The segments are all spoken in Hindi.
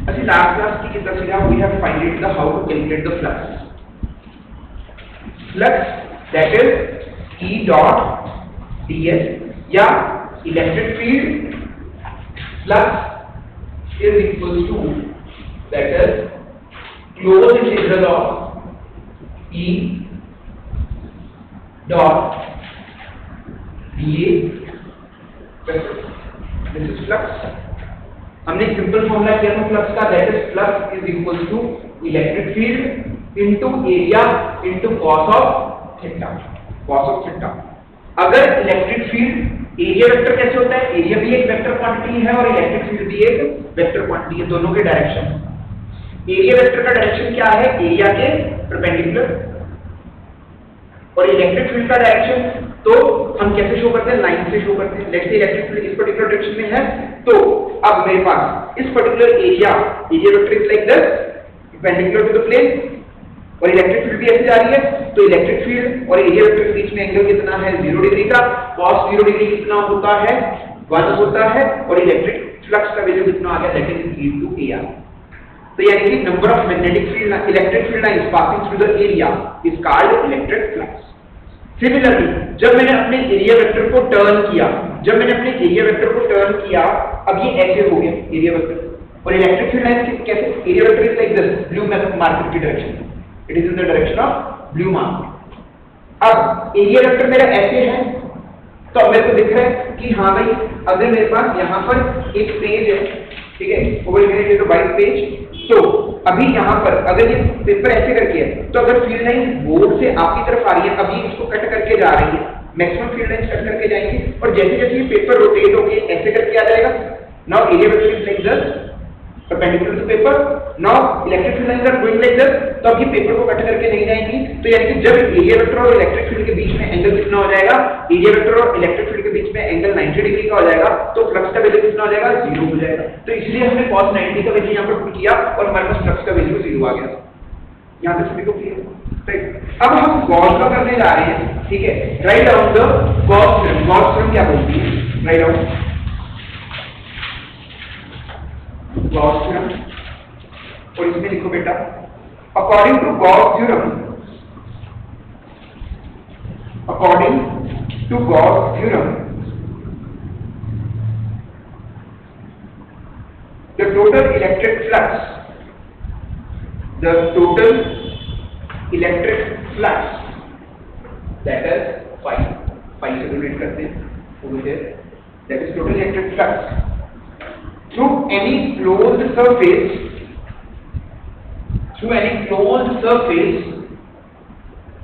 अच्छा लास्ट क्लास की कितना सीखा? We have find the how to calculate the flux. Flux that is E dot ds या electric field flux is equal to that is close integral of E dot dA. This is flux. हमने सिंपल फॉर्मूला किया था फ्लक्स का, that is flux is equal to electric field into area into cos of theta. Cos of theta. अगर इलेक्ट्रिक फील्ड एरिया वेक्टर कैसे होता है? एरिया भी एक वेक्टर क्वांटिटी है और इलेक्ट्रिक फील्ड भी एक वेक्टर क्वांटिटी है, दोनों के डायरेक्शन. एरिया वेक्टर का डायरेक्शन क्या है? एरिया के परपेंडिकुलर. और इलेक्ट्रिक फील्ड का डायरेक्शन तो हम कैसे शो करते हैं? लाइन से शो करते हैं. लेट्स से इलेक्ट्रिक फील्ड इस पर्टिकुलर डायरेक्शन में है, तो अब मेरे पास इस particular area vector is like this perpendicular to the plane, और इलेक्ट्रिक फील्ड भी ऐसे जा रही है, तो इलेक्ट्रिक फील्ड और एरिया वेक्टर के बीच में एंगल कितना है? 0 डिग्री का. cos 0 डिग्री कितना होता है? 1 होता है. और इलेक्ट्रिक फ्लक्स का वैल्यू कितना आ गया? That is E to AR. तो यानी कि number of magnetic field electric field lines passing through the area is called electric flux. Similarly जब मैंने अपने एरिया वेक्टर को टर्न किया, अब ये ऐसे हो गया एरिया वेक्टर, और इलेक्ट्रिक फील्ड लाइंस कैसे? Area vector is like this blue marker की direction. It is in the direction of blue marker. अब एरिया वेक्टर मेरा ऐसे है, तो अब मेरे को दिख रहा है कि हाँ भाई अगर मेरे पास यहाँ पर एक पेज है, ठीक है, over here is a white page, तो अभी यहाँ पर अगर ये पेपर ऐसे करके है, तो अगर फील्ड लाइन बोर्ड से आपकी तरफ आ रही है, अभी इसको कट करके जा रही है, मैक्सिमम फील्ड लाइन कट करके जाएंगे, और जैसे जैसे ये पेपर रोटेट होके ऐसे करके आ जाएगा. Now area vector is like this perpendicular to paper. Now electric field lines are going like this, तो अब ये पेपर को कट करके नहीं जाएंगी. तो यानी कि जब एरिया वेक्टर और इलेक्ट्रिक फील्ड के बीच में एंगल कितना हो जाएगा? एरिया वेक्टर और इलेक्ट्रिक फील्ड के बीच में एंगल 90 डिग्री का हो जाएगा, तो फ्लक्स का वैल्यू कितना हो जाएगा? 0 हो जाएगा. तो इसलिए हमने cos 90 का वैल्यू यहाँ पर पुट किया और हमारे पास फ्लक्स का वैल्यू 0 आ गया. यहाँ तक सभी को क्लियर? राइट. अब हम गॉस का करने जा रहे हैं, ठीक है. Write down the Gauss theorem. Gauss theorem क्या बोलती है? राइट डाउन गॉस थ्योरम, और इसमें लिखो बेटा, according to Gauss theorem, the total electric flux that is phi से डिनोट करते हैं over here, that is total electric flux through any closed surface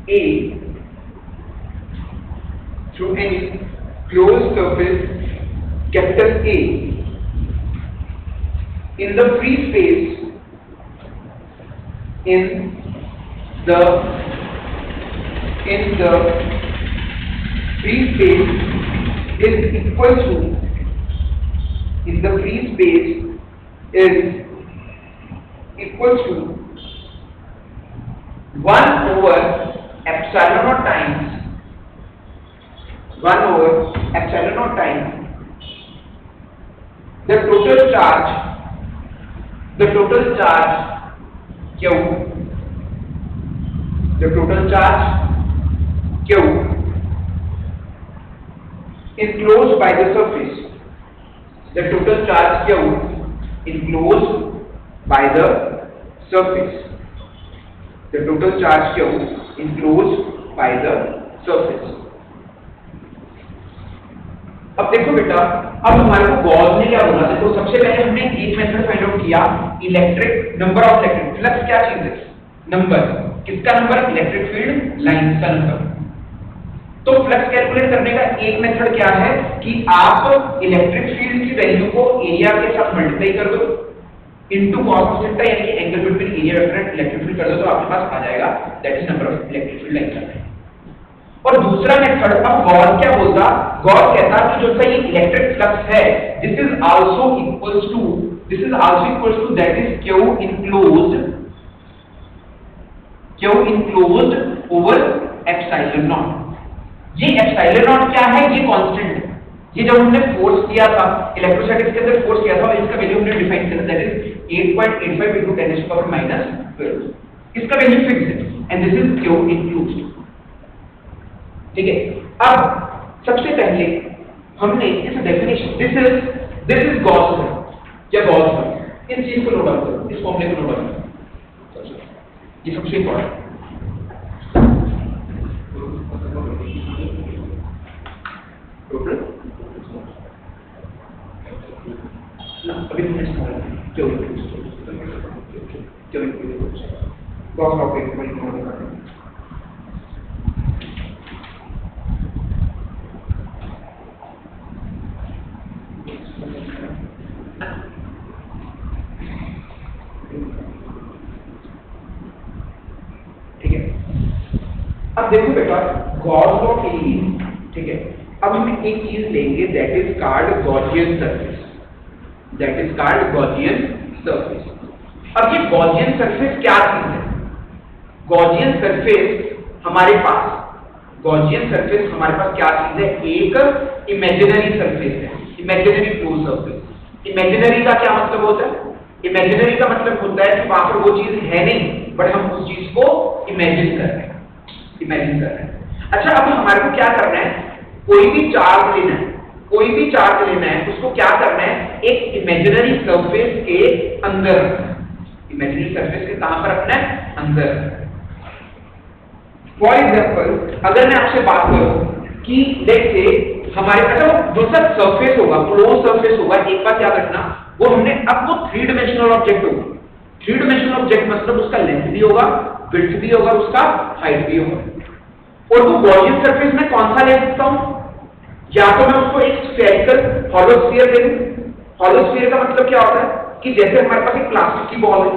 A, through any closed surface capital A in the free space is equal to 1 over epsilon naught times the total charge Q enclosed by the surface. The total charge Q enclosed by the surface. अब देखो बेटा, अब हमारे को गॉस ने क्या बोला? देखो सबसे पहले हमने एक मेथड फाइंड आउट किया, electric number of electric flux. क्या चीज है? नंबर. किसका नंबर? इलेक्ट्रिक फील्ड लाइंस का नंबर. तो फ्लक्स कैलकुलेट करने का एक मेथड क्या है कि आप इलेक्ट्रिक फील्ड की वैल्यू को एरिया के साथ मल्टीप्लाई कर दो इनटू कॉस ऑफ थीटा, यानी कि angle between area vector and electric field कर दो, तो आपके पास आ जाएगा that is number of electric field lines. और दूसरा मेथड, अब गॉस क्या बोलता? गॉस कहता कि जो सा ये इलेक्ट्रिक फ्लक्स है, this is also equals to that is Q enclosed over epsilon naught. ये एप्सिलॉन नॉट क्या है? ये कांस्टेंट है. ये जब हमने फोर्स किया था, इलेक्ट्रोस्टैटिक्स के अंदर फोर्स किया था, और इसका वैल्यू हमने डिफाइन किया था, दैट इज 8.85 into 10⁻⁻12। इसका वैल्यू फिक्स है एंड दिस इज क्यू इनक्लूज्ड। ठीक है, अब सबसे पहले हमने इस definition this is Gauss law या गॉस लॉ, इन चीज को नोट डाउन करो, इस फॉर्मूले को नोट डाउन करो, ये सबसे इंपॉर्टेंट। टोटल अभी हमने क्यों गॉस लॉ पे नोट करो। ठीक है, अब देखो बेटा गॉस लॉ के लिए, ठीक है, अब हम एक चीज लेंगे that is called Gaussian surface, that is called Gaussian surface. अब ये गॉसियन सरफेस क्या चीज है? गॉसियन सरफेस हमारे पास क्या चीज है? एक इमेजिनरी सरफेस है, इमेजिनरी क्लोज सरफेस। इमेजिनरी का क्या मतलब होता है? इमेजिनरी का मतलब होता है कि वहां पर वो चीज है नहीं, बट हम उस चीज को इमेजिन कर रहे हैं। अच्छा, अब हमारे को क्या करना है? कोई भी चार्ज लेना है, उसको क्या करना है? एक इमेजिनरी सरफेस के अंदर रखना है। इमेजिनरी सरफेस के कहां पर रखना है? अंदर। फॉर एग्जांपल, अगर मैं आपसे बात करूं कि लेट्स से हमारे पास जो सा सरफेस होगा, क्लोज सरफेस होगा, एक बात याद रखना, वो हमने अब वो 3 डायमेंशनल ऑब्जेक्ट होगा। 3 डायमेंशनल ऑब्जेक्ट मतलब उसका लेंथ भी होगा, विड्थ भी होगा, उसका हाइट भी होगा। और वो गॉसियन सरफेस में कौन सा ले सकता हूं? या तो मैं उसको एक स्फेरिकल हॉलो स्फीयर ले लूं। हॉलो स्फीयर का मतलब क्या होता है कि जैसे हमारे पास एक प्लास्टिक की बॉल है।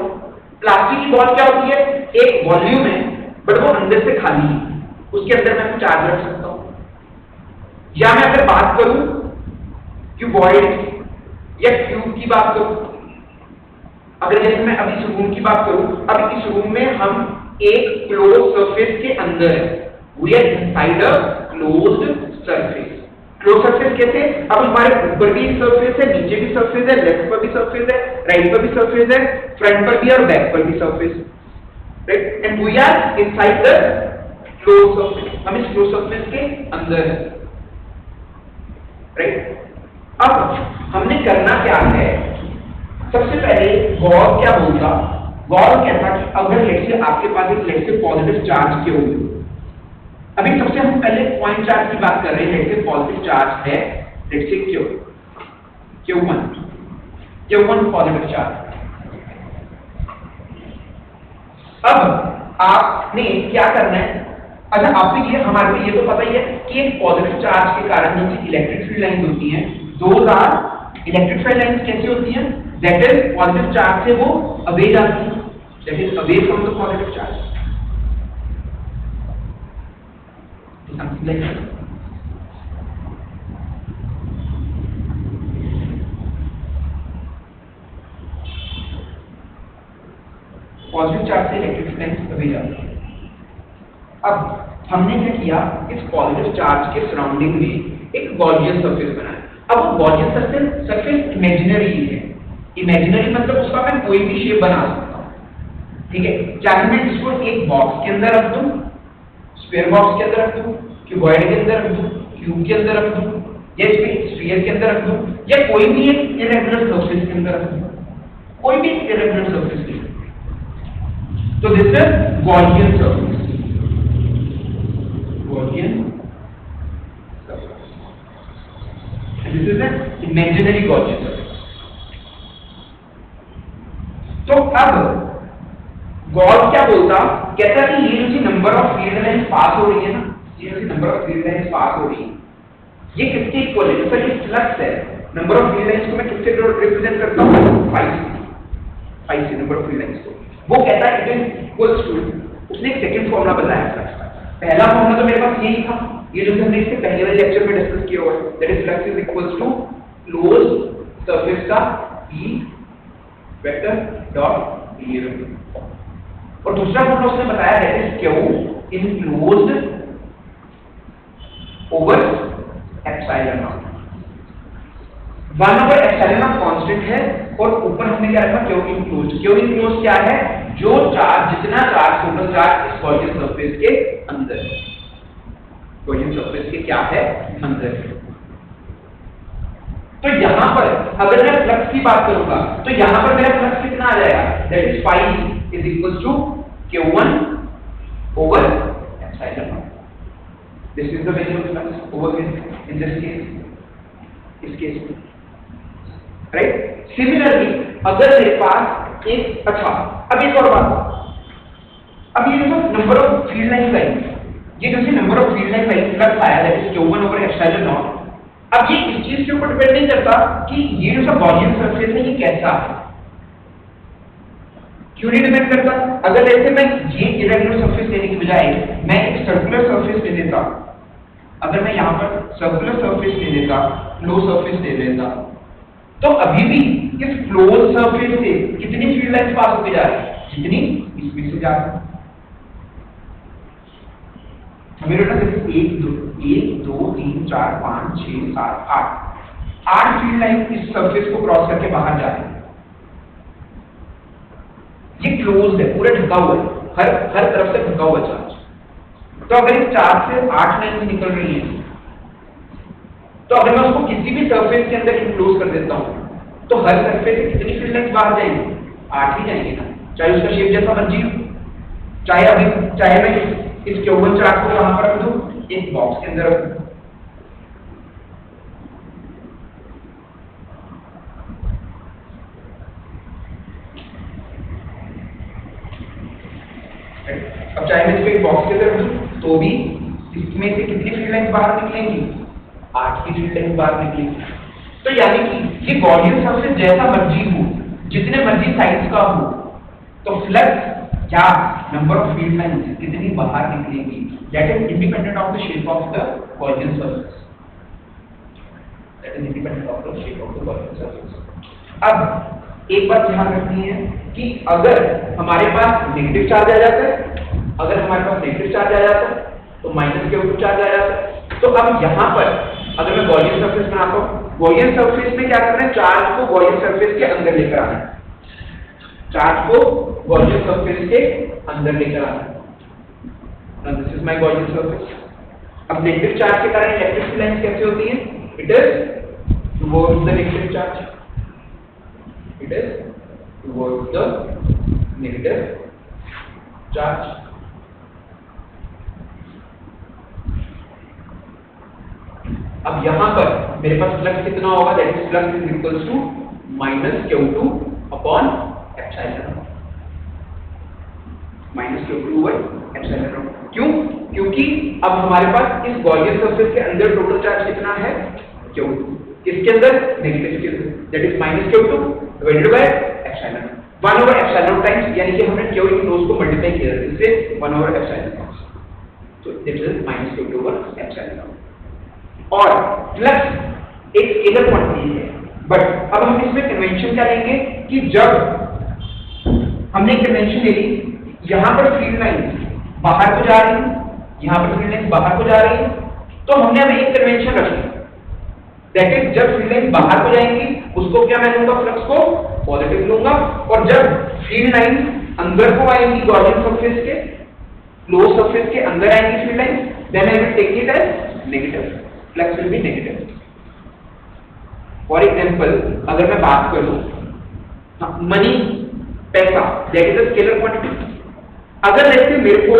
प्लास्टिक की बॉल क्या होती है? एक वॉल्यूम है, बट वो अंदर से खाली है, उसके अंदर मैं कुछ चार्ज रख सकता हूं। या मैं अगर बात करूं क्यूबॉइड या क्यूब की बात करूं, अगर जैसे मैं अभी इस रूम की बात करूं, अब इस रूम में हम एक क्लोज सरफेस के अंदर है, we are inside a closed surface. Close surface कैसे? अब हमारे ऊपर भी एक सरफेस है, नीचे भी सरफेस है, लेफ्ट पर भी सरफेस है, राइट पर भी सरफेस है, फ्रंट पर भी और बैक पर भी surface, right? And we are inside the close surface, हम इस क्लोज सरफेस के अंदर है, राइट? अब हमने करना क्या है? सबसे पहले गॉस क्या बोलता? गॉस कहता कि अगर लेट्स से आपके पास एक let's say positive charge Q है, अभी सबसे हम पहले पॉइंट चार्ज की बात कर रहे हैं, लेट्स से पॉजिटिव चार्ज है, let's say Q1 positive charge. अब आपने क्या करना है? अच्छा, आपको ये हमारे को ये तो पता ही है कि एक पॉजिटिव चार्ज के कारण जो इलेक्ट्रिक फील्ड लाइंस होती हैं, those are electric field lines कैसी होती हैं? दैट इज पॉजिटिव चार्ज से वो अवे जाती है, that is away from the positive charge. something like that. Positive charge से इलेक्ट्रिक फील्ड लाइंस अवे जाती है। अब हमने क्या किया? इस पॉजिटिव चार्ज के सराउंडिंग में एक गॉसियन सरफेस बनाया। अब वो गॉसियन सरफेस इमेजिनरी है। इमेजिनरी मतलब उसका मैं कोई भी शेप बना सकता हूं, ठीक है? चाहे मैं इसको एक बॉक्स के अंदर रख दूं, स्क्वायर बॉक्स के अंदर रख दूं, क्यूबॉइड के अंदर रख दूं, क्यूब के अंदर रख दूं, या स्फीयर के अंदर रख दूं, या कोई भी एक इरेगुलर सरफेस के अंदर रख दूं, कोई भी इरेगुलर सरफेस के अंदर। तो this is Gaussian surface, Gaussian surface, this is an imaginary Gaussian surface. तो अब गॉस क्या बोलता? कहता कि ये जो number of field lines pass हो रही है ना, ये जो number of field lines pass हो रही है, ये किसके इक्वल है? सर ये फ्लक्स है। नंबर ऑफ फील्ड लाइंस को मैं किससे रिप्रेजेंट करता हूं? 5 से नंबर ऑफ फील्ड लाइंस को। वो कहता है इट इज इक्वल्स टू, उसने एक सेकंड फॉर्मूला बताया फ्लक्स का। पहला फॉर्मूला तो मेरे पास यही था, ये जो हमने इससे पहले वाले लेक्चर में डिस्कस किया हुआ है, that is flux is equals to close surface का E वेक्टर डॉट dA। और दूसरा फॉर्मूला उसने बताया that is Q enclosed over epsilon naught. 1/ε constant है, और ऊपर हमने क्या रखा क्यू इनक्लोज। क्यू इनक्लोज क्या है, जो चार्ज जितना चार्ज टोटल चार्ज इस गॉसियन सरफेस के अंदर है, गॉसियन सरफेस के क्या है अंदर है। तो यहां पर अगर मैं फ्लक्स की बात करूंगा तो यहां पर मेरा फ्लक्स कितना आ जाएगा, that is phi is equal to q1 over epsilon naught. This is the value of flux over in this case, इस केस में, राइट। सिमिलरली अगर मेरे पास एक, अच्छा अब एक और बात, अब ये जो नंबर ऑफ फील्ड लाइन आएंगे, ये जो नंबर ऑफ फील्ड लाइन आएंगे फ्लक्स आया that is q1 over epsilon not. अब ये इस चीज के ऊपर डिपेंड नहीं करता कि ये जो गॉसियन सरफेस है ये कैसा है, क्यों नहीं डिपेंड करता। अगर जैसे मैं ये इरेगुलर सरफेस लेने की बजाय मैं एक सर्कुलर सरफेस ले लेता, अगर मैं यहाँ पर सर्कुलर सरफेस ले लेता, फ्लो सरफेस ले लेता, तो अभी भी इस क्लोज सरफेस से कितनी फील्ड लाइंस पास होके जा रही है, जितनी इसमें से जा रही है। हमें बेटा 1 2 3 4 5 6 7 8 फील्ड लाइन इस सरफेस को क्रॉस करके बाहर जा रही है। ये क्लोज्ड है, पूरा ढका हुआ है, हर तरफ से ढका हुआ चार्ज। तो अगर इस चार्ज से 8 लाइन निकल रही है, तो अगर मैं उसको किसी भी सरफेस के अंदर इनक्लोज कर देता हूं तो हर सरफेस से कितनी फील्ड लाइंस बाहर जाएंगी, 8 ही जाएंगे ना, चाहे उसका शेप जैसा मर्जी हो। चाहे मैं इस Q1 चार्ज को यहां पर रख दूं, एक बॉक्स के अंदर रख दूं, अब चाहे मैं इसको एक बॉक्स के अंदर रख दूं तो भी इसमें से कितनी फील्ड लाइंस बाहर निकलेंगी, 8 की फील्ड लाइंस बाहर निकलेंगी। तो यानी कि ये गॉसियन सरफेस जैसा मर्जी हो, जितने मर्जी साइज का हो, तो फ्लक्स क्या नंबर ऑफ फील्ड लाइंस कितनी बाहर निकलेंगी, that is independent of the shape of the Gaussian surface, that is independent of the shape of the Gaussian surface. अब एक बात ध्यान रखनी है कि अगर हमारे पास नेगेटिव चार्ज आ जाता है, अगर हमारे पास नेगेटिव चार्ज आ जाता है तो माइनस Q2 चार्ज आ जाता है। तो अब यहां पर अगर मैं गॉसियन सरफेस बनाता हूं, गॉसियन सरफेस में क्या करना है, चार्ज को गॉसियन सरफेस के अंदर लेकर आना है, चार्ज को गॉसियन सरफेस के अंदर लेकर आना है। Now this is my Gaussian surface. अब नेगेटिव चार्ज के कारण इलेक्ट्रिक फील्ड लाइंस कैसे होती है, it is towards the negative charge, it is towards the negative charge. अब यहां पर मेरे पास फ्लक्स कितना होगा, that is flux is equals to minus Q2 upon epsilon, minus Q2 over epsilon. क्यों, क्योंकि अब हमारे पास इस गॉसियन सरफेस के अंदर टोटल चार्ज कितना है, Q2, किसके अंदर, नेगेटिव के अंदर, that is minus Q2 divided by epsilon, 1 over epsilon times, यानी कि हमने Q इनक्लोज को मल्टीप्लाई किया है इससे 1 ओवर एप्सिलॉन, तो that is minus Q2 over epsilon. और फ्लक्स एक स्केलर क्वांटिटी है, बट अब हम इसमें कन्वेंशन क्या लेंगे कि जब हमने कन्वेंशन ले ली, यहां पर फील्ड लाइंस बाहर को जा रही है, यहां पर फील्ड लाइंस बाहर को जा रही है, तो हमने अब एक कन्वेंशन रखी, दैट इज जब फील्ड लाइंस बाहर को जाएंगी उसको क्या मैं लूंगा, फ्लक्स को पॉजिटिव लूंगा, और जब फील्ड लाइंस अंदर को आएंगी गॉसियन सरफेस के, क्लोज सरफेस के अंदर आएंगी field lines, then I will take it as negative, flux will be negative. For example अगर मैं बात करूं मनी, पैसा, that is a scalar quantity. अगर जैसे मेरे को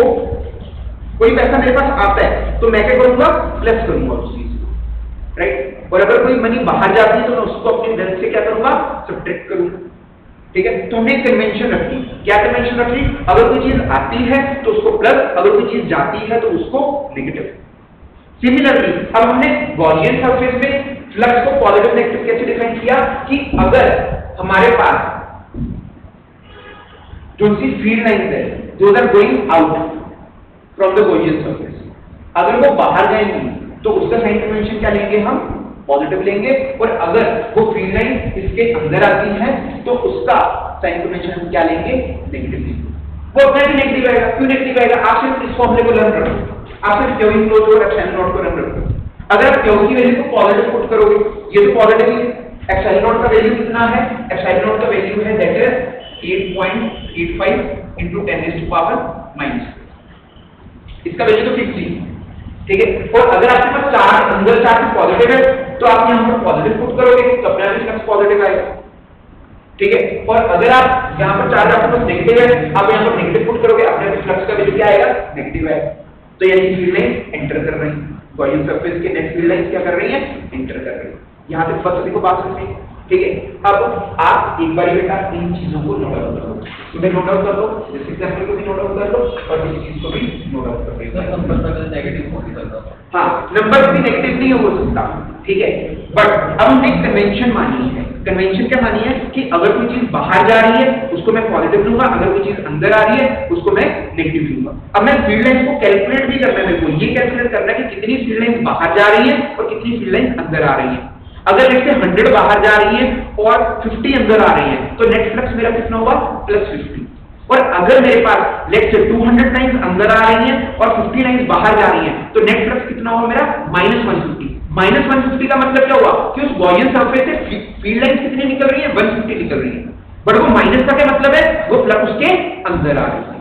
कोई पैसा मेरे पास आता है तो मैं क्या करूंगा, प्लस करूंगा उस चीज को, राइट। और अगर कोई मनी बाहर जाती है तो मैं उसको अपने धन से क्या करूंगा, सब्ट्रैक्ट करूंगा, ठीक है। तो हमने कन्वेंशन रखी, क्या कन्वेंशन रखी, अगर कोई चीज आती है तो उसको प्लस, अगर कोई चीज जाती है तो उसको नेगेटिव। सिमिलरली अब हमने गॉसियन सरफेस में फ्लक्स को पॉजिटिव नेगेटिव कैसे डिफाइन किया कि अगर हमारे पास जो सी फील्ड लाइंस है, those are going out from the Gaussian surface, अगर वो बाहर जाएंगी तो उसका साइन कन्वेंशन क्या लेंगे, हम पॉजिटिव लेंगे, और अगर वो फील्ड लाइन इसके अंदर आती है तो उसका साइन कन्वेंशन हम क्या लेंगे, नेगेटिव लेंगे। वो अपना भी नेगेटिव आएगा, क्यों नेगेटिव आएगा, आप सिर्फ इस फॉर्मूले को लर्न करो, आप सिर्फ Q इनक्लोज और एप्सिलॉन नॉट को लर्न करो। अगर आप Q की वैल्यू को पॉजिटिव पुट करोगे, ये तो पॉजिटिव है, एप्सिलॉन नॉट का वैल्यू कितना है? एप्सिलॉन नॉट का वैल्यू है that is 8.85 into 10 raised to power minus, इसका वैल्यू तो फिक्स ही, ठीक है। और अगर आपके पास चार्ज अंदर चार्ज पॉजिटिव है तो आप यहाँ पर पॉजिटिव पुट करोगे तो अपने आप फ्लक्स पॉजिटिव आएगा, ठीक है। और अगर आप यहाँ पर चार्ज आपके पास नेगेटिव है, आप यहाँ पर नेगेटिव पुट करोगे, अपने फ्लक्स का वैल्यू क्या आएगा? नेगेटिव आएगा। तो यानी फील्ड लाइन एंटर कर रही है, गॉसियन सरफेस के नेट फील्ड लाइन क्या कर रही है? एंटर कर रही है। यहाँ तक फर्स्ट देखो बात समझ में, ठीक है। अब आप एक बार बेटा इन चीजों को नोट आउट करो, तुम्हें नोट आउट कर लो, इस एग्जांपल को भी नोट आउट कर लो और इस चीज को भी नोट आउट कर लो। नंबर पर नेगेटिव हो सकता है, हाँ नंबर भी नेगेटिव नहीं हो सकता, ठीक है। बट अब हमने कन्वेंशन मानी है। कन्वेंशन क्या मानी है कि अगर कोई चीज बाहर जा रही है उसको मैं पॉजिटिव लूंगा, अगर कोई चीज अंदर आ रही है उसको मैं नेगेटिव लूंगा। अब मैं फील्ड लाइंस को कैलकुलेट भी करना है, मेरे को ये कैलकुलेट करना है कि कितनी फील्ड लाइंस बाहर जा रही है और कितनी फील्ड लाइंस अंदर आ रही है। अगर लेट से 100 बाहर जा रही है और 50 अंदर आ रही है तो नेट फ्लक्स मेरा कितना होगा? +50। और अगर मेरे पास लेट से 200 लाइंस अंदर आ रही हैं और 50 लाइंस बाहर जा रही हैं तो नेट फ्लक्स कितना होगा मेरा? -150। -150 का मतलब क्या हुआ कि उस गॉसियन सरफेस से फील्ड लाइंस कितनी निकल रही है? 150 निकल रही है। बट वो माइनस का क्या मतलब है? वो फ्लक्स उसके अंदर आ रही है।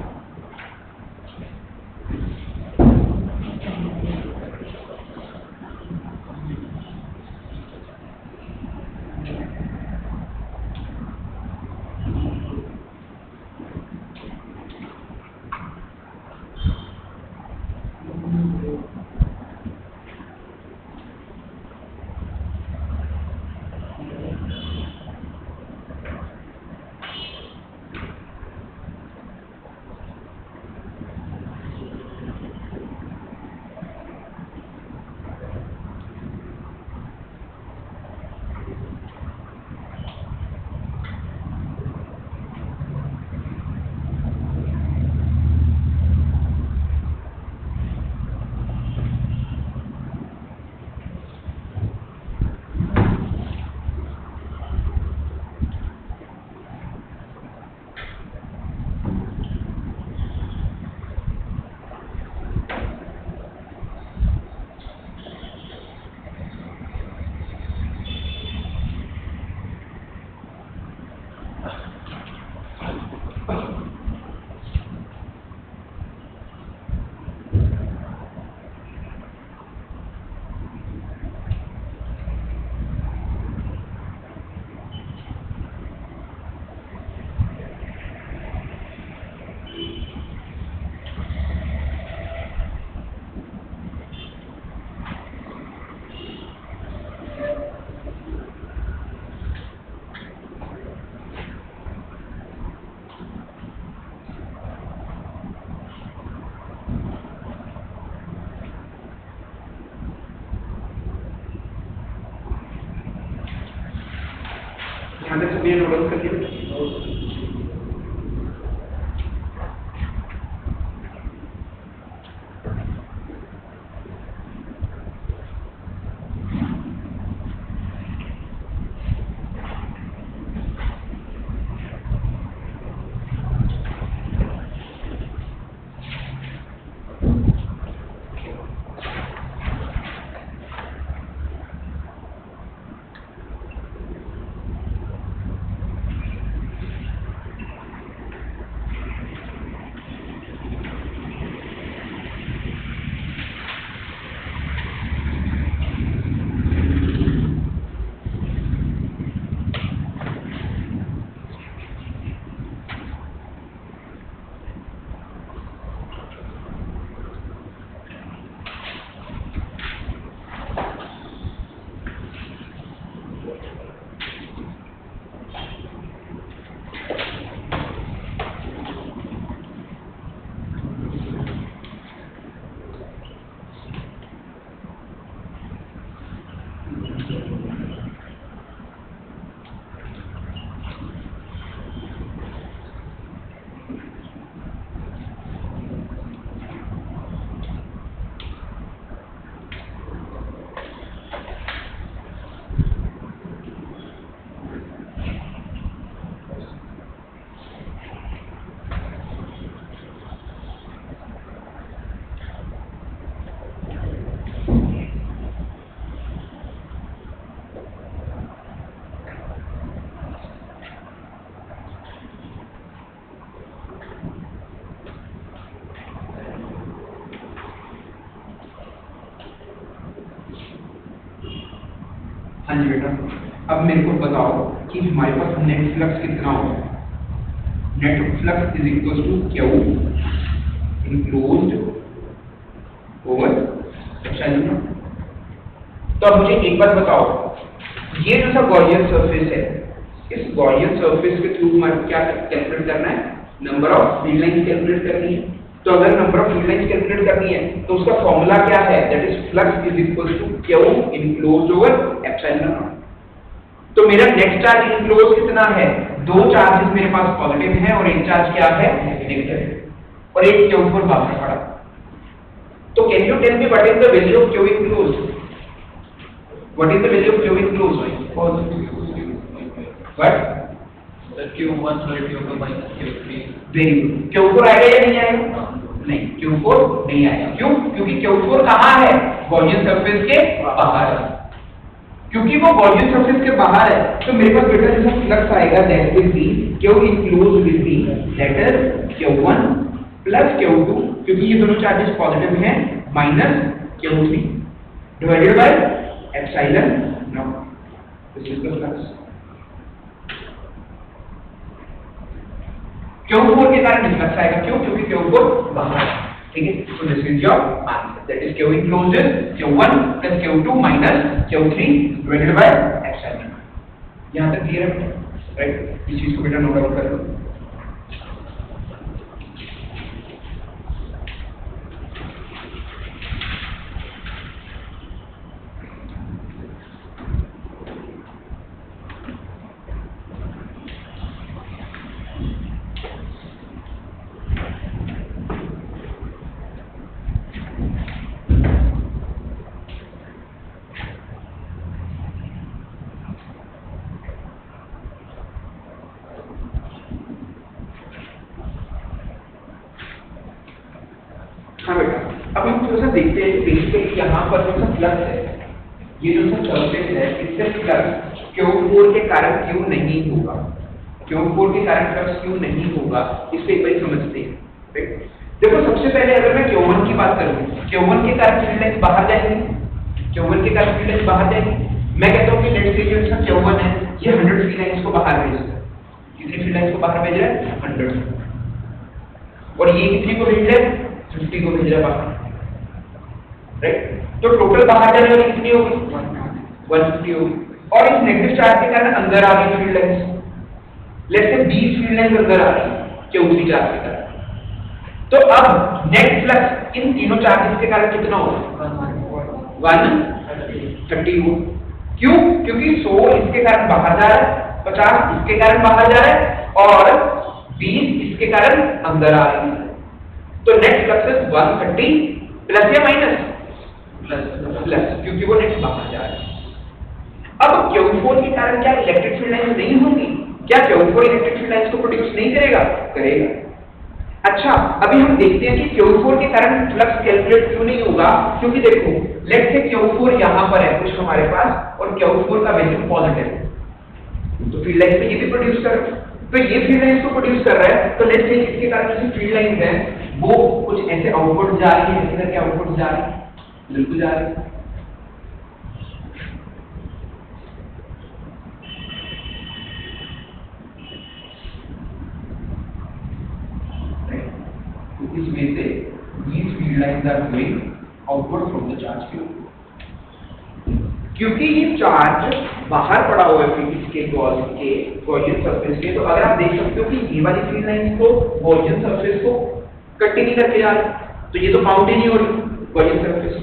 यहाँ तक सभी नोट डाउन कर लिया। हाँ जी बेटा, अब मेरे को बताओ कि हमारे पास नेट फ्लक्स कितना होगा। Net flux is equal to Q enclosed over epsilon naught. तो अब मुझे एक बात बताओ, ये जो सा गॉसियन सरफेस है, इस गॉसियन सरफेस के थ्रू हमें क्या कैलकुलेट करना है, number of field lines calculate करनी है। तो अगर number of field lines calculate करनी है तो उसका फॉर्मूला क्या है, that is flux is equal to Q enclosed over epsilon naught. तो मेरा नेट चार्ज इनक्लोज कितना है, दो चार्जेस मेरे पास पॉजिटिव हैं और एक चार्ज क्या है, नेगेटिव है, और एक के ऊपर बाहर पड़ा। तो can you tell me what is the value of Q enclose, what is the value of Q enclose, what Q1 plus Q2 minus Q3। Very good. Q4 आएगा या नहीं आएगा, नहीं Q4 नहीं आएगा। क्यों, क्योंकि Q4 कहाँ है, गॉसियन सरफेस के बाहर है। क्योंकि वो गॉसियन सरफेस के बाहर है तो मेरे पास बेटा जैसा फ्लक्स आएगा that will be Q enclose will be that is Q1 plus Q2, क्योंकि ये दोनों चार्जेस पॉजिटिव हैं, minus Q3 divided by epsilon naught. This is the flux. Q4 के कारण फ्लक्स आएगा, क्यों, क्योंकि Q4 बाहर है, ठीक है। So this is your answer, that is Q enclosed is Q1 plus Q2 minus Q3 divided by epsilon. यहां तक क्लियर है, राइट। इस चीज को बेटा नोट डाउन कर लो। हाँ बेटा, अब हम थोड़ा सा देखते हैं कि बेसिकली यहाँ पर जो सा फ्लक्स है, ये जो सा सरफेस है, इससे फ्लक्स Q4 के कारण क्यों नहीं होगा, Q4 के कारण फ्लक्स क्यों नहीं होगा, इससे एक बार समझते हैं, राइट। देखो सबसे पहले अगर मैं Q1 की बात करूँ, Q1 के कारण फील्ड लाइंस बाहर जाएंगी, Q1 के कारण फील्ड लाइंस बाहर जाएंगी। मैं कहता हूँ कि लेट्स से जो सा Q1 है, ये 100 फील्ड लाइंस को बाहर भेज रहा है। कितनी फील्ड लाइंस को बाहर भेज रहा है, 100, और ये कितनी को भेज रहा है, 50 को भेज रहा है बाहर, राइट। तो टोटल बाहर जाने वाली कितनी होगी, 150 होगी, और इस नेगेटिव चार्ज के कारण अंदर आ गई field lines, let's say 20 field lines अंदर आ रही है Q3 चार्ज के कारण। तो अब नेट फ्लक्स इन तीनों चार्जेस के कारण कितना होगा, 130 हो। क्यों, क्योंकि 100 इसके कारण बाहर जा रहा है, 50 इसके कारण बाहर जा रहा है, और 20 इसके कारण अंदर आ रही है। तो नेट फ्लक्स इज 130 प्लस या माइनस, प्लस, क्योंकि वो नेट बाहर जा रहा है। अब Q4 के कारण क्या इलेक्ट्रिक फील्ड लाइंस नहीं होंगी, क्या Q4 इलेक्ट्रिक फील्ड लाइंस को प्रोड्यूस नहीं करेगा, करेगा। अच्छा, अभी हम देखते हैं कि Q4 के कारण फ्लक्स कैलकुलेट क्यों नहीं होगा, क्योंकि देखो लेट्स से Q4 यहाँ पर है कुछ हमारे पास, और Q4 का वैल्यू पॉजिटिव है, तो फील्ड लाइंस ये भी प्रोड्यूस कर रहा है, तो ये फील्ड लाइंस को प्रोड्यूस कर रहा है। तो लेट्स से इसके कारण जो फील्ड लाइंस है वो कुछ ऐसे आउटपुट जा रही है, ऐसे करके आउटपुट जा रही है, बिल्कुल जा रही है। तो इस वे से these field lines are going outward from the charge Q, क्योंकि ये चार्ज बाहर पड़ा हुआ है इसके गॉसियन सरफेस के। तो अगर आप देख सकते हो कि ये वाली फील्ड लाइंस को गॉसियन सरफेस को कट नहीं करके जा रही, तो ये तो बाउंड ही नहीं हो रही गॉसियन सरफेस।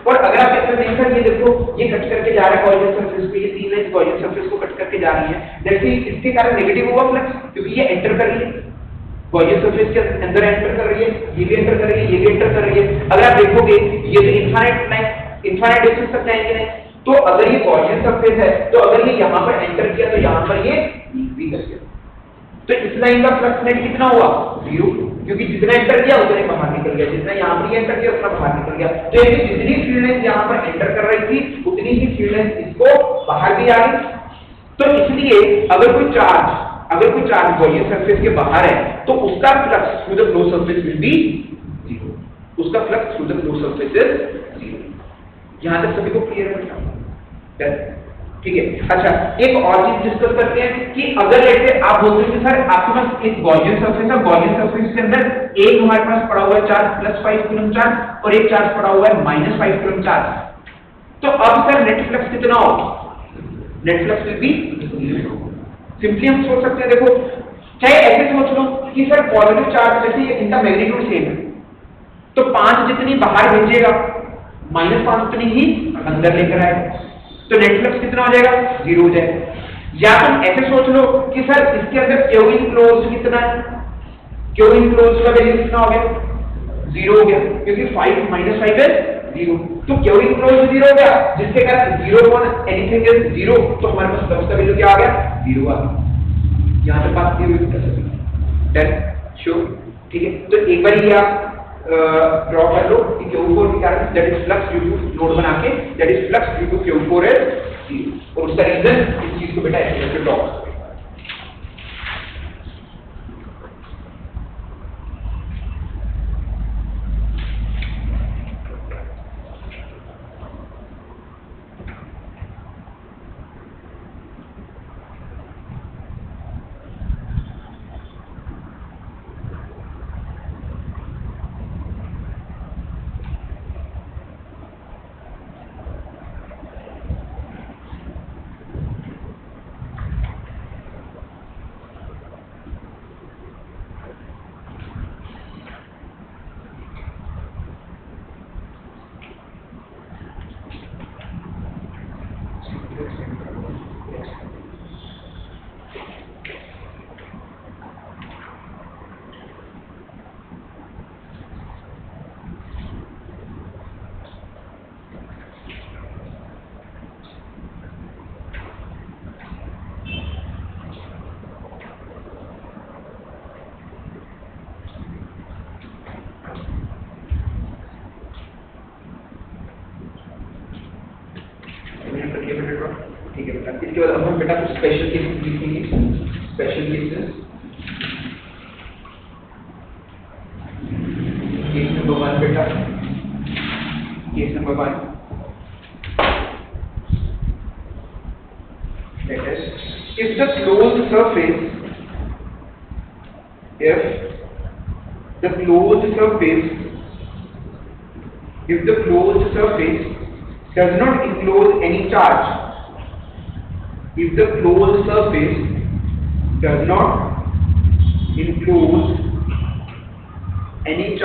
और अगर आप ऐसा देखा, ये देखो ये कट करके जा रहा है गॉसियन सरफेस पे, ये तीन लाइंस गॉसियन सरफेस को कट करके जा रही है, जैसे इसके कारण नेगेटिव होगा फ्लक्स, क्योंकि ये एंटर कर रही है गॉसियन सरफेस के अंदर, एंटर कर रही है, ये भी एंटर कर रही है, ये भी एंटर कर रही है। अगर आप देखोगे ये तो इनफाइनाइट डिस्टेंस तक जाएंगे नहीं, तो अगर ये गॉसियन सरफेस है तो अगर ये यहाँ पर एंटर किया तो यहाँ पर ये भी कर गया, तो इस लाइन का फ्लक्स नेट कितना हुआ, 0, क्योंकि जितना एंटर किया उतने बाहर निकल गया, जितना यहाँ पर एंटर किया उतना बाहर निकल गया। तो ये जितनी फील्ड लाइंस यहाँ पर एंटर कर रही थी उतनी ही फील्ड लाइंस इसको बाहर भी आ गई। तो इसलिए अगर कोई चार्ज गॉसियन सरफेस के बाहर है तो उसका flux through the flow surface will be 0, उसका flux through the flow surface is 0। यहां तक सभी को क्लियर है बेटा? ठीक है। अच्छा, एक और चीज डिस्कस करते हैं कि अगर लेते आप बोलते हैं कि सर आपके पास एक गॉसियन सरफेस है, गॉसियन सरफेस के अंदर एक हमारे पास पड़ा हुआ है चार्ज +5 कूलम चार्ज और एक चार्ज पड़ा हुआ है -5 कूलम चार्ज, तो अब सर नेट फ्लक्स कितना होगा? Net flux will B 0। Simply हम सोच सकते हैं, देखो चाहे ऐसे सोच लो कि सर पॉजिटिव चार्ज जैसे इनका मैग्नीट्यूड सेम है, तो 5 जितनी बाहर भेजेगा -5 उतनी ही अंदर लेकर आएगा, तो नेट फ्लक्स कितना हो जाएगा? 0 हो जाएगा। या तुम ऐसे सोच लो कि सर इसके अंदर क्यू इनक्लोज्ड कितना है, क्यू इनक्लोज्ड का वैल्यू कितना हो गया? 0 हो गया, क्योंकि 5 -5 है 0, तो क्यू इनक्लोज्ड 0 हो गया, जिसके कारण 0 अपॉन एनीथिंग इज 0, तो हमारे पास फ्लक्स का वैल्यू क्या आ गया? 0 आ गया। यहां तक बात क्लियर हुई? डन, श्योर, ठीक है। तो एक बार ये आप ड्रॉ कर लो कि Q4 के कारण that is flux due to नोड बना के that is flux due to Q4 is 0, और उसका रीजन इस चीज को बेटा ऐसे ड्रॉ कर। ठीक है बेटा, इसके बाद अब हम बेटा कुछ स्पेशल केसेस लिखेंगे। स्पेशल केसेस, केस नंबर 1 बेटा, case number 1 that is if the closed surface does not enclose any charge, if the closed surface does not enclose any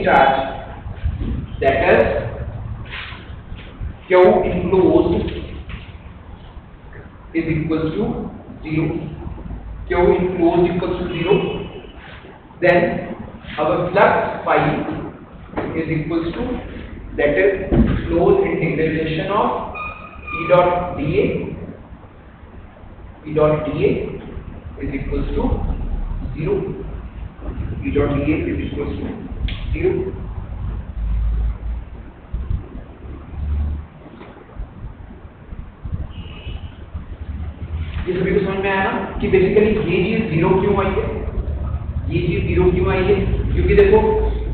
charge, that is Q enclosed is equals to 0, Q enclosed equals to 0, then our flux phi is equals to, that is closed integration of E dot dA is equals to 0, E dot dA is equals to 0. ये सभी को समझ में आया ना कि बेसिकली ये चीज 0 क्यों आई है, ये चीज 0 क्यों आई है? क्योंकि देखो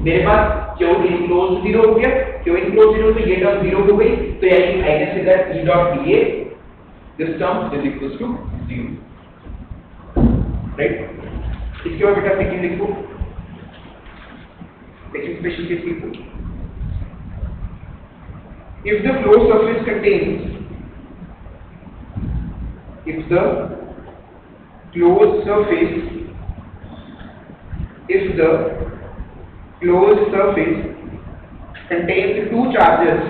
मेरे पास Q enclosed 0 हो गया, Q enclosed 0 तो ये टर्म 0 हो गई, तो यानी I can say that E dot dA this term is equals to 0, right? इसके बाद बेटा सेकंड लिखो, सेकंड स्पेशल केस लिखो, if the closed surface contains, if the closed surface contains two charges,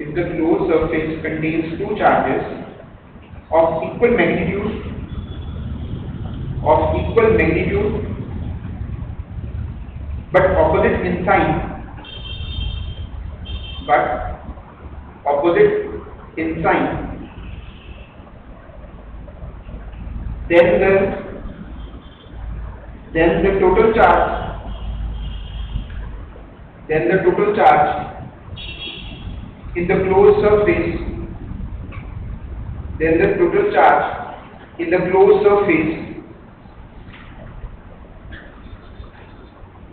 if the closed surface contains two charges of equal magnitude but opposite in sign, then the total charge in the closed surface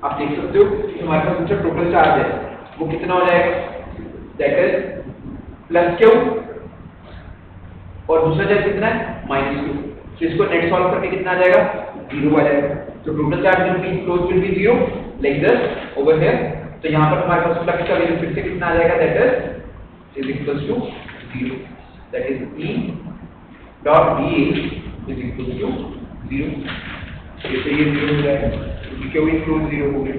आप देख सकते हो हमारे पास जो टोटल चार्ज है वो कितना हो जाएगा, दैट इज प्लस क्यू, और दूसरा चार्ज कितना है माइनस क्यू। तो इसको नेट सॉल्व करके कितना आ जाएगा, 0 आ जाएगा। तो total charge will be close will be 0 like this over here. तो यहाँ पर हमारे पास फ्लक्स का वैल्यू फिर से कितना आ जाएगा, that is equals to 0, that is E dot BA is equals to 0। जैसे ये 0 हो जाएगा क्योंकि क्यू इनक्लूड 0 हो गया।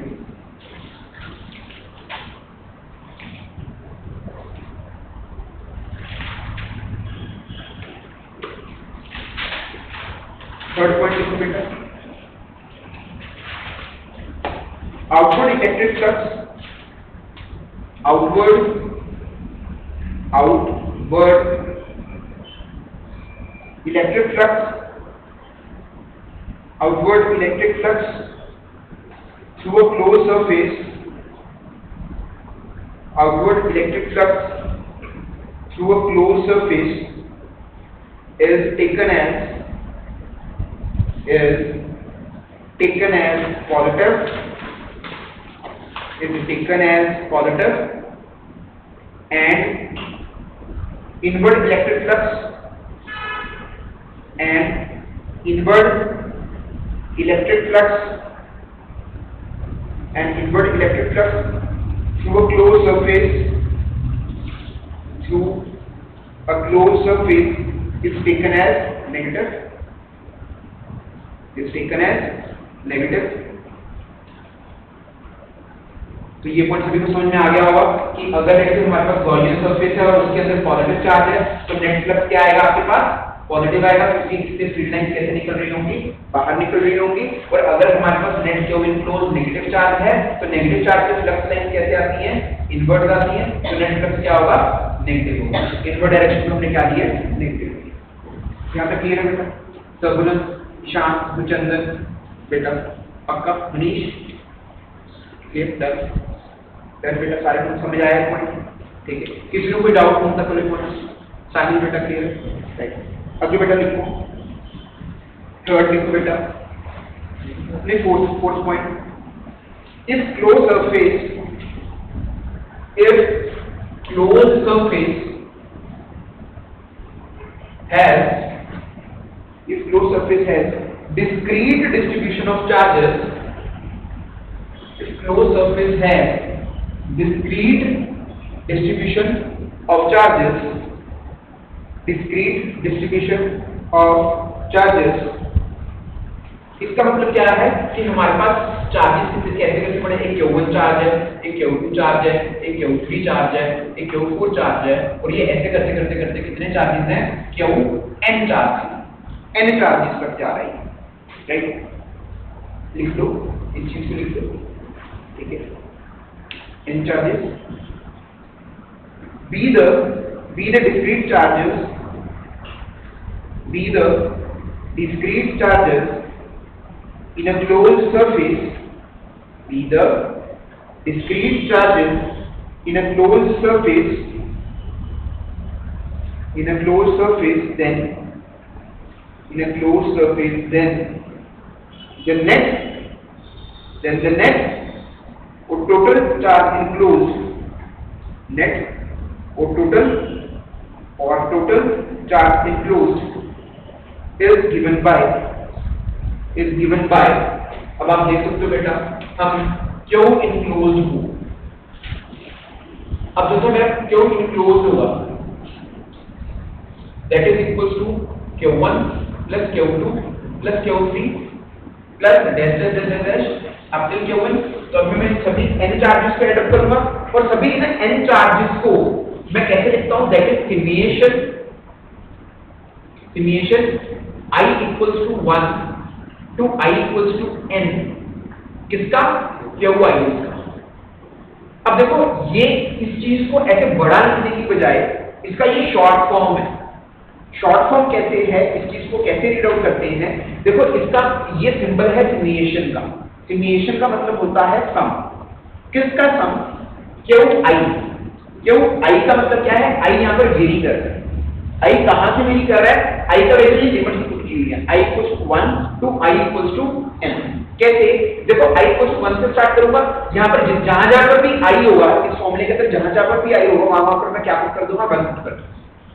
थर्ड पॉइंट लिखो बेटा, outward electric flux, outward electric flux, outward electric flux through a closed surface, outward electric flux through a closed surface is taken as positive, and inward electric flux through a closed surface is taken as negative, तो ये पॉइंट सभी को समझ में आ गया होगा कि अगर जैसे हमारे पास गॉसियन सरफेस है और उसके अंदर पॉजिटिव चार्ज है तो नेट फ्लक्स क्या आएगा आपके पास, पॉजिटिव आएगा, क्योंकि इससे फ्री लाइन कैसे निकल रही होंगी, बाहर निकल रही होंगी। और अगर हमारे पास net Q enclose negative charge है तो नेगेटिव चार्ज से फ्लक्स लाइन कैसे आती है, इनवर्ट आती है, तो नेट फ्लक्स क्या होगा, नेगेटिव होगा। इनवर्ट डायरेक्शन में हमने क्या लिया, नेगेटिव। यहाँ तक क्लियर है बेटा? सर्कुलर, शांत, भूचंदन बेटा पक्का, मनीष क्लियर, डन बेटा, सारे कुछ समझ आया पॉइंट, ठीक है। किसी को कोई डाउट हो तक पॉइंट साहिल बेटा क्लियर है, राइट। अब जो बेटा लिखो थर्ड लिखो बेटा, नहीं fourth point, if close surface has discrete distribution of charges, if closed surface has discrete distribution of charges, इसका मतलब क्या है कि हमारे पास चार्जेस कैसे पड़े, एक Q1 चार्ज है, एक Q2 चार्ज है, एक Q3 चार्ज है, एक Q4 चार्ज है, और ये ऐसे करते कितने चार्जेस हैं, Qn चार्जेस, n चार्जेस तक जा रही है, राइट। लिख लो, इस चीज को लिख लो, ठीक है। n charges be the discrete charges in a closed surface, then the net or total charge enclosed, charge enclosed is given by, अब आप देख सकते हो बेटा, हम क्यों इनक्लोज हो, अब दोस्तों मेरा क्यों इनक्लोज होगा, that is equals to Q1 plus Q2 plus Q3 plus dash up till Q1। तो अभी मैं सभी n चार्जेस को ऐड अप करूंगा और सभी इन n चार्जेस को मैं कैसे लिखता हूं, that is summation I equals to 1 to I equals to n, किसका, QI इसका। अब देखो ये इस चीज को ऐसे बड़ा लिखने की बजाय इसका ये शॉर्ट फॉर्म है। शॉर्ट फॉर्म कैसे है, इस चीज को कैसे रीड आउट करते हैं, देखो इसका ये सिंबल है सिमिएशन का। सिमिएशन का मतलब होता है सम, किसका सम, QI का मतलब क्या है, I यहाँ पर वेरी कर रहा है, I कहाँ से वेरी कर रहा है, I का वैसे ही लिमिट कुछ नहीं है, I equals to 1 to I equals to n। कैसे? देखो i को 1 से स्टार्ट करूंगा, यहाँ पर जहां पर भी i होगा इस फॉर्मूले के अंदर, जहां पर भी i होगा वहां पर मैं क्या पुट कर दूंगा? 1 पुट कर दूंगा।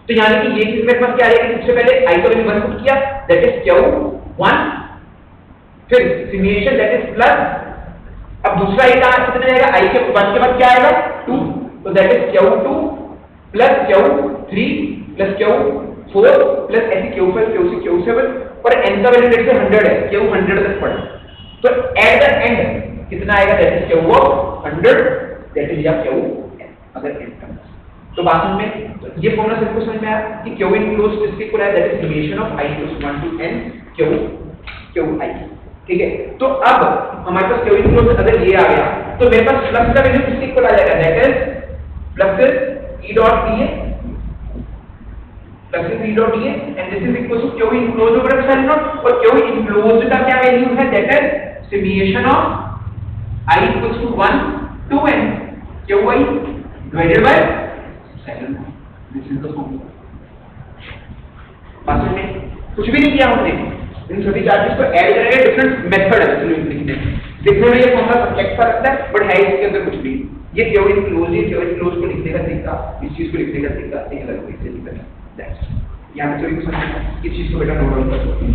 तो यानी कि ये चीज मेरे पास क्या आएगी? सबसे पहले i को मैंने 1 पुट किया, दैट इज Q1, फिर सिमुलेशन दैट इज प्लस, अब दूसरा i कहां कितना जाएगा? i के 1 के बाद क्या आएगा? 2, तो that is Q2 plus Q3 plus Q4 plus ऐसे Q5 Q6 Q7, और n का वैल्यू लेट से 100 है, Q 100 तक पढ़ा, तो एट द एंड कितना आएगा? That is Q of 100, that is या Q अगर n का। तो बात में तो ये फॉर्मूला सबको समझ में आया कि Q इनक्लोज किसके इक्वल है? That is summation of i = 1 to n Qi, ठीक है। तो अब हमारे पास Q इनक्लोज अगर ये आ गया, तो मेरे पास फ्लक्स का वैल्यू किसके इक्वल आ जाएगा? That is flux E dot dA, flux E dot dA, and this is equal to Q enclose over epsilon naught, और Q इनक्लोज का क्या वैल्यू है? That is summation of i = 1 to n Qi divided by epsilon. This is the formula. बात में कुछ भी नहीं किया हमने, इन सभी चार्जेस को ऐड करेंगे, डिफरेंट मेथड है सॉल्यूशन लिखने में। देखने में ये फॉर्मूला सब्जेक्ट सा लगता है, बट है इसके अंदर कुछ भी। ये Q इनक्लोज को लिखने का तरीका, इस चीज को लिखने का तरीका एक अलग तरीके से लिखा है। दैट्स यहां पे सभी को समझना, इस चीज को बेटा नोट डाउन कर सकते हैं।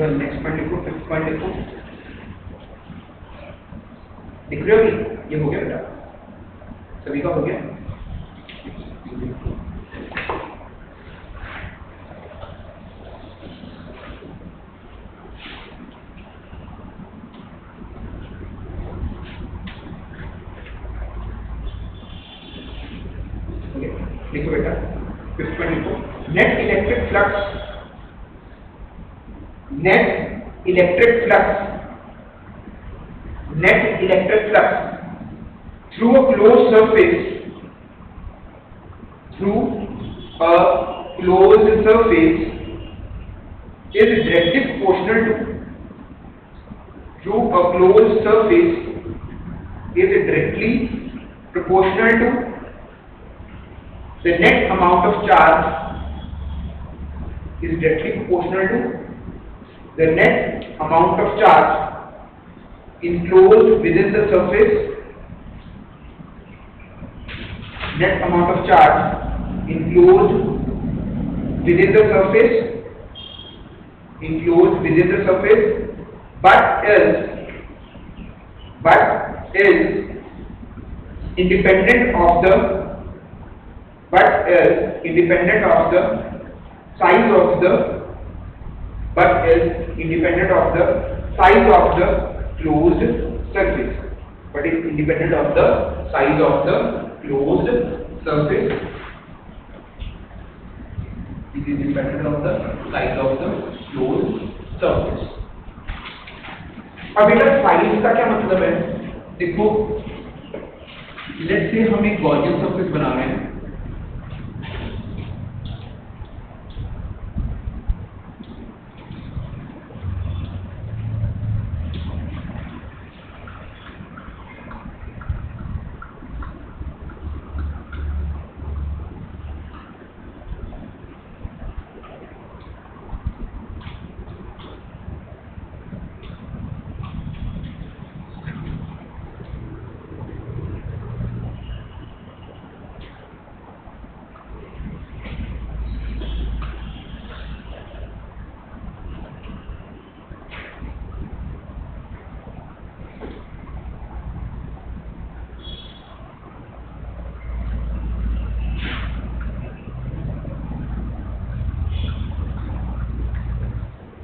नेक्स्ट पॉइंट लिखो, फिफ्थ पॉइंट लिखो, लिख रहे हो? ये हो गया बेटा, सभी का हो गया। लिखो बेटा, फिफ्थ पॉइंट लिखो, net electric flux, net electric flux through a closed surface is directly proportional to the net amount of charge is directly proportional to the net amount of charge enclosed within the surface, net amount of charge enclosed within the surface, but is independent of the size of the closed surface. अब बेटा साइज का क्या मतलब है? देखो, लेट्स से हम एक गॉसियन सरफेस बना रहे हैं,